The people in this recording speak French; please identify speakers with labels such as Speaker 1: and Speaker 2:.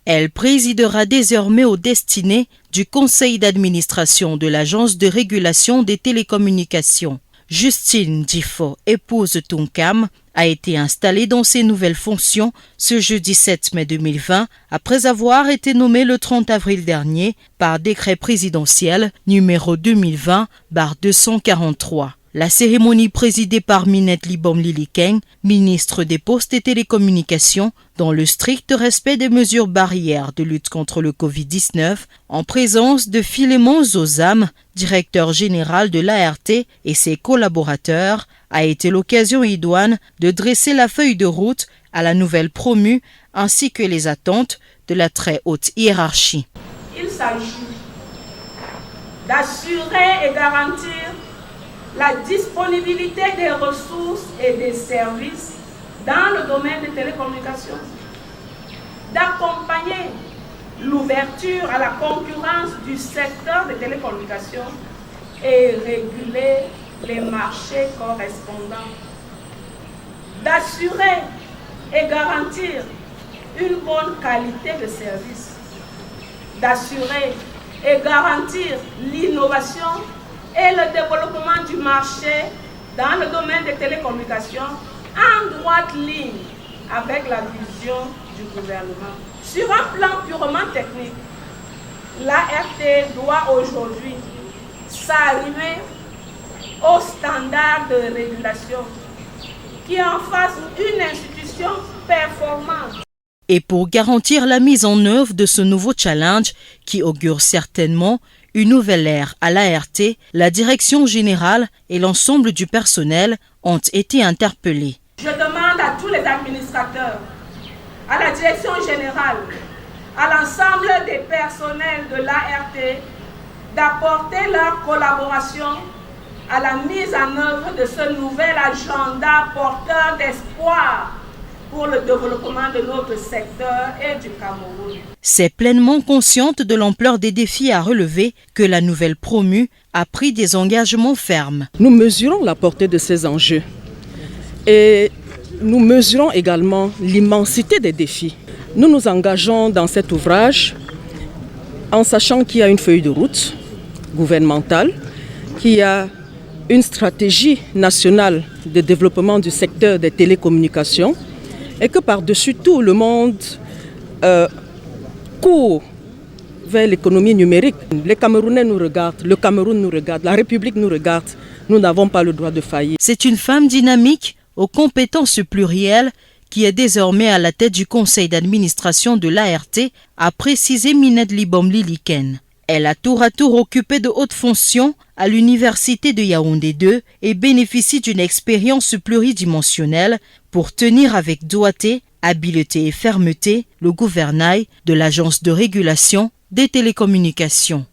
Speaker 1: Elle présidera désormais aux destinées du conseil d'administration de l'Agence de régulation des télécommunications. Justine Difo, épouse Tunkam, a été installée dans ses nouvelles fonctions ce jeudi 7 mai 2020 après avoir été nommée le 30 avril dernier par décret présidentiel numéro 2020-243. La cérémonie présidée par Minette Libom Lilikeng, ministre des Postes et Télécommunications, dans le strict respect des mesures barrières de lutte contre le Covid-19, en présence de Philémon Zozam, directeur général de l'ART et ses collaborateurs, a été l'occasion idoine de dresser la feuille de route à la nouvelle promue ainsi que les attentes de la très haute hiérarchie.
Speaker 2: Il s'agit d'assurer et garantir la disponibilité des ressources et des services dans le domaine des télécommunications, d'accompagner l'ouverture à la concurrence du secteur des télécommunications et réguler les marchés correspondants, d'assurer et garantir une bonne qualité de service, d'assurer et garantir l'innovation et le développement du marché dans le domaine des télécommunications en droite ligne avec la vision du gouvernement. Sur un plan purement technique, l'ART doit aujourd'hui s'arrimer aux standards de régulation qui en fassent une institution performante.
Speaker 1: Et pour garantir la mise en œuvre de ce nouveau challenge qui augure certainement une nouvelle ère à l'ART, la direction générale et l'ensemble du personnel ont été interpellés.
Speaker 2: Je demande à tous les administrateurs, à la direction générale, à l'ensemble des personnels de l'ART d'apporter leur collaboration à la mise en œuvre de ce nouvel agenda porteur d'espoir pour le développement de notre secteur et du Cameroun.
Speaker 1: C'est pleinement consciente de l'ampleur des défis à relever que la nouvelle promue a pris des engagements fermes.
Speaker 3: Nous mesurons la portée de ces enjeux et nous mesurons également l'immensité des défis. Nous nous engageons dans cet ouvrage en sachant qu'il y a une feuille de route gouvernementale, qu'il y a une stratégie nationale de développement du secteur des télécommunications et que par-dessus tout, le monde court vers l'économie numérique. Les Camerounais nous regardent, le Cameroun nous regarde, la République nous regarde. Nous n'avons pas le droit de faillir.
Speaker 1: C'est une femme dynamique, aux compétences plurielles, qui est désormais à la tête du conseil d'administration de l'ART, a précisé Minette Libom Lilikeng. Elle a tour à tour occupé de hautes fonctions à l'université de Yaoundé 2 et bénéficie d'une expérience pluridimensionnelle pour tenir avec doigté, habileté et fermeté le gouvernail de l'Agence de régulation des télécommunications.